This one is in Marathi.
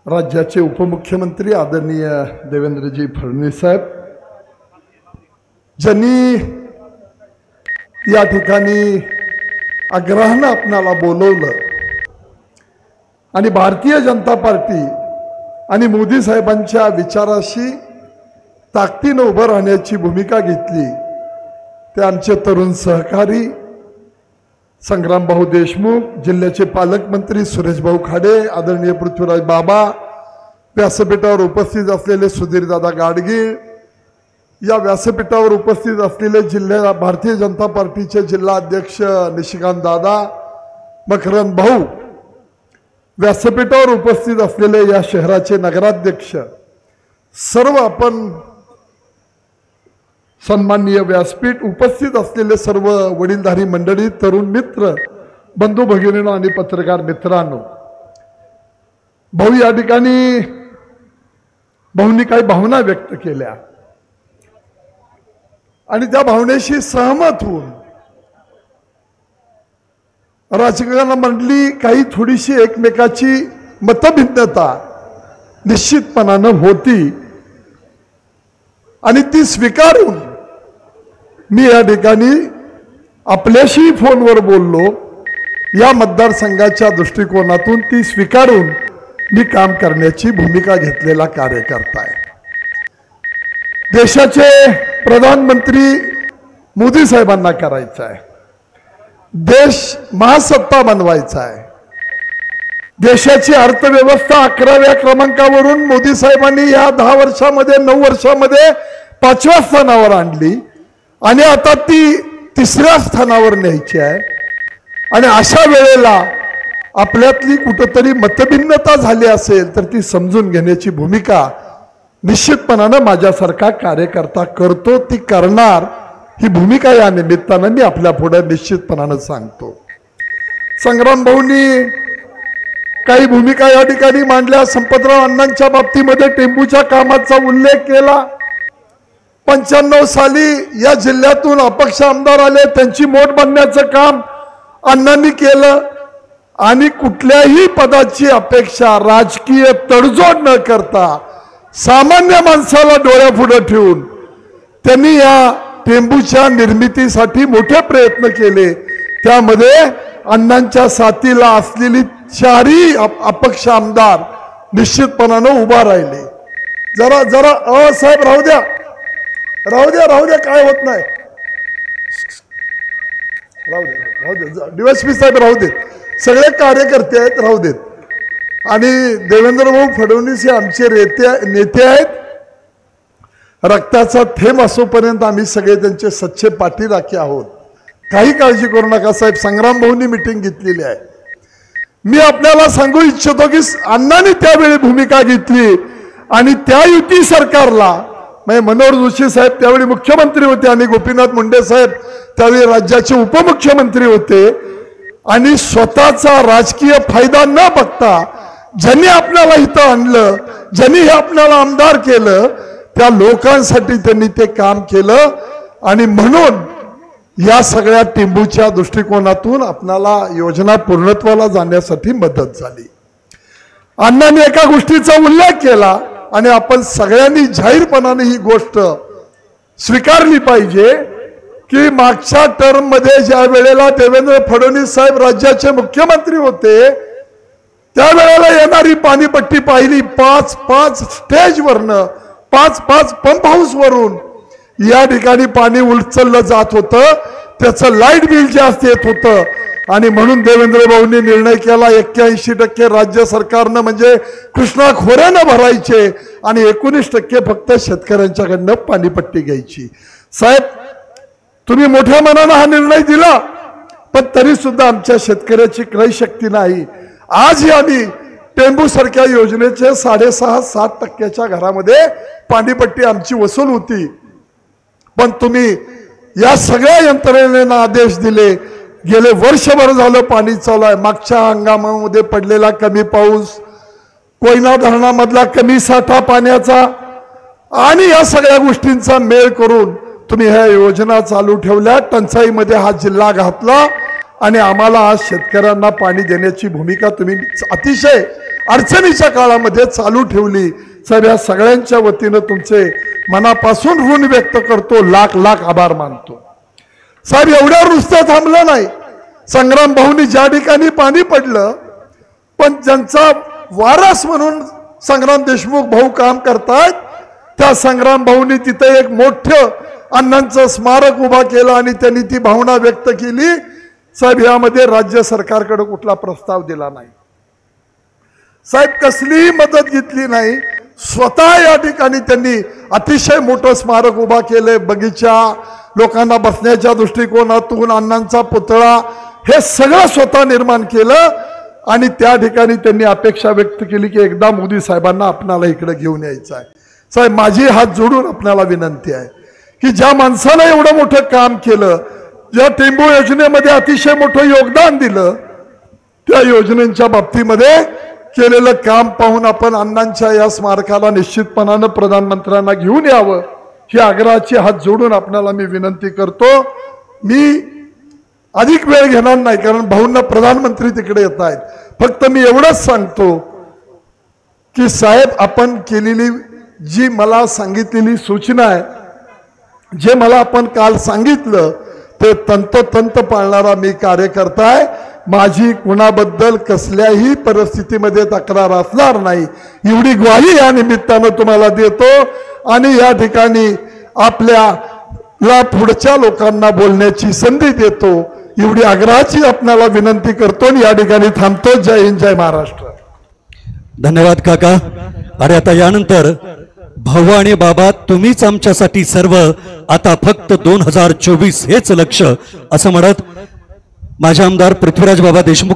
राज्याचे उपमुख्यमंत्री आदरणीय देवेंद्रजी फडणवीस साहेब, ज्यांनी या ठिकाणी आग्रहानं आपणाला बोलवलं आणि भारतीय जनता पार्टी आणि मोदी साहेबांच्या विचाराशी ताकदीनं उभं राहण्याची भूमिका घेतली, ते आमचे तरुण सहकारी संग्रामभाऊ देशमुख, जिल्ह्याचे पालकमंत्री सुरेशभाऊ खाडे, आदरणीय पृथ्वीराज बाबा, व्यासपीठावर उपस्थित असलेले सुधीरदादा गाडगीळ, या व्यासपीठावर उपस्थित असलेले जिल्हा भारतीय जनता पार्टीचे जिल्हा अध्यक्ष निशिकांत दादा, मकरंद भाऊ, व्यासपीठावर उपस्थित असलेले या शहराचे नगराध्यक्ष, सर्व आपण सन्माननीय व्यासपीठ उपस्थित असलेले सर्व वडीलधारी मंडळी, तरुण मित्र, बंधू भगिनींनो आणि पत्रकार मित्रांनो, भाऊ या ठिकाणी भाऊंनी काही भावना व्यक्त केल्या आणि त्या भावनेशी सहमत होऊन राजकारणामधली काही थोडीशी एकमेकाची मतभिन्नता निश्चितपणानं होती आणि ती स्वीकारून मी या ठिकाणी आपल्याशी फोनवर बोललो। या मतदारसंघाच्या दृष्टिकोनातून ती स्वीकारून मी काम करण्याची भूमिका घेतलेला कार्यकर्ता आहे। देशाचे प्रधानमंत्री मोदी साहेबांना करायचं आहे, देश महासत्ता बनवायचा आहे, देशाची अर्थव्यवस्था 11व्या क्रमांकावरून मोदी साहेबांनी या 10 वर्षामध्ये 9 वर्षामध्ये 5व्या स्थानावर आणली आणि आता ती 3ऱ्या स्थानावर न्यायची आहे। आणि अशा वेळेला आपल्यातली कुठेतरी मतभिन्नता झाली असेल तर ती समजून घेण्याची भूमिका निश्चितपणानं माझ्यासारखा कार्यकर्ता करतो, ती करणार, ही भूमिका या निमित्तानं मी आपल्या पुढे निश्चितपणानं सांगतो। संग्राम भाऊंनी काही भूमिका या ठिकाणी मांडल्या। संपतराव अण्णांच्या बाबतीमध्ये टेंबूच्या कामाचा उल्लेख केला। 95 साली या जिल्ह्यातून अपक्ष आमदार आले, त्यांची मोठ बांधण्याचं काम अण्णांनी केलं आणि कुठल्याही पदाची अपेक्षा राजकीय तडजोड न करता सामान्य माणसाला डोळ्यापुढे ठेवून त्यांनी या टेंबूच्या निर्मितीसाठी मोठे प्रयत्न केले। त्यामध्ये अण्णांच्या साथीला असलेली 4ही अपक्ष आमदार निश्चितपणानं उभा राहिले। जरा साहेब राहू द्या, काय होत नाही, राहू दे, डीवायएसपी साहेब राहू देत, सगळे कार्यकर्ते आहेत, राहू देत। आणि देवेंद्रभाऊ फडणवीस हे आमचे नेते आहेत, रक्ताचा थेंब असोपर्यंत आम्ही सगळे त्यांचे सच्चे पाठीराखे आहोत, काही काळजी करू नका साहेब। संग्राम भाऊंनी मीटिंग घेतलेली आहे। मी आपल्याला सांगू इच्छितो की अण्णांनी त्यावेळी भूमिका घेतली आणि त्या युती सरकारला, मनोहर जोशी साहेब त्यावेळी मुख्यमंत्री होते आणि गोपीनाथ मुंडे साहेब त्यावेळी राज्याचे उपमुख्यमंत्री होते आणि स्वतःचा राजकीय फायदा न बघता ज्यांनी आपल्याला इथं आणलं, ज्यांनी हे आपल्याला आमदार केलं, त्या लोकांसाठी त्यांनी ते काम केलं आणि म्हणून या सगळ्या टेंबूच्या दृष्टिकोनातून आपल्याला योजना पूर्णत्वाला जाण्यासाठी मदत झाली। अण्णांनी एका गोष्टीचा उल्लेख केला आणि आपण सगळ्यांनी जाहीरपणाने ही गोष्ट स्वीकारली पाहिजे की मागच्या टर्म मध्ये ज्या वेळेला देवेंद्र फडणवीस साहेब राज्याचे मुख्यमंत्री होते त्यावेळेला येणारी पाणीपट्टी पाहिली, 5 स्टेजवरनं 5 पंप हाऊस वरून या ठिकाणी पाणी उचललं जात होतं, त्याचं लाईट बिल जास्त येत होतं आणि म्हणून देवेंद्र भाऊंनी निर्णय केला 81% राज्य सरकारनं म्हणजे कृष्णा खोऱ्यानं भरायचे आणि 19% फक्त शेतकऱ्यांच्याकडनं पाणीपट्टी घ्यायची। साहेब तुम्ही मोठ्या मनानं हा निर्णय दिला, पण तरी सुद्धा आमच्या शेतकऱ्याची क्रय शक्ती नाही। आज आम्ही टेंबू सारख्या योजनेचे 6.5-7% घरामध्ये पाणीपट्टी आमची वसूल होती, पण तुम्ही या सगळ्या यंत्रणेला आदेश दिले। गेले वर्षभर झालं पाणी चालू आहे, मागच्या हंगामामध्ये पडलेला कमी पाऊस, कोयना धरणामधला कमी साठा पाण्याचा आणि या सगळ्या गोष्टींचा मेळ करून तुम्ही ह्या योजना चालू ठेवल्या, टंचाईमध्ये हा जिल्हा घातला आणि आम्हाला आज शेतकऱ्यांना पाणी देण्याची भूमिका तुम्ही अतिशय अडचणीच्या काळामध्ये चालू ठेवली. साहेब या सगळ्यांच्या वतीनं तुमचे मनापासून ऋण व्यक्त करतो, लाख लाख आभार मानतो. साहेब एवढ्यावर नुसतं थांबलं नाही. संग्राम भाऊनी ज्या ठिकाणी पाणी पडलं, पण ज्यांचा वारस म्हणून संग्राम देशमुख भाऊ काम करतात, त्या संग्राम भाऊनी तिथे एक मोठं अण्णांचं स्मारक उभा केलं आणि त्यांनी ती भावना व्यक्त केली. साहेब यामध्ये राज्य सरकारकडे कुठला प्रस्ताव दिला नाही. साहेब कसलीही मदत घेतली नाही. स्वतः या ठिकाणी त्यांनी अतिशय मोठं स्मारक उभा केले. बगीचा, लोकांना बसण्याच्या दृष्टिकोनातून अण्णांचा पुतळा, हे सगळं स्वतः निर्माण केलं. आणि त्या ठिकाणी त्यांनी अपेक्षा व्यक्त केली की एकदा मोदी साहेबांना आपणाला इकडे घेऊन यायचं आहे. साहेब माझी हात जोडून आपल्याला विनंती आहे की ज्या माणसानं एवढं मोठं काम केलं, ज्या टेंबू योजनेमध्ये अतिशय मोठं योगदान दिलं, त्या योजनेच्या बाबतीमध्ये केलेलं काम पाहून आपण अण्णांच्या या स्मारकाला निश्चितपणानं प्रधानमंत्र्यांना घेऊन यावं, ही आग्रहाची हात जोडून आपल्याला मी विनंती करतो. मी अधिक वेळ घेणार नाही कारण भाऊंना प्रधानमंत्री तिकडे येत आहेत. फक्त मी एवढंच सांगतो की साहेब आपण केलेली जी मला सांगितलेली सूचना आहे, जे मला आपण काल सांगितलं ते तंतोतंत पाळणारा मी कार्यकर्ता आहे. माझी कुणाबद्दल कसल्याही परिस्थितीमध्ये तक्रार असणार नाही, एवढी ग्वाही या निमित्तानं तुम्हाला देतो. आणि या ठिकाणी आपल्याला पुढच्या लोकांना बोलण्याची संधी देतो, एवढी आग्रहाची आपल्याला विनंती करतो आणि या ठिकाणी थांबतो. जय हिंद, जय महाराष्ट्र. धन्यवाद काका. आणि आता यानंतर भाऊ आणि बाबा तुम्हीच आमच्यासाठी सर्व, आता फक्त 2024 हेच लक्ष असं म्हणत माझे आमदार पृथ्वीराज बाबा देशमुख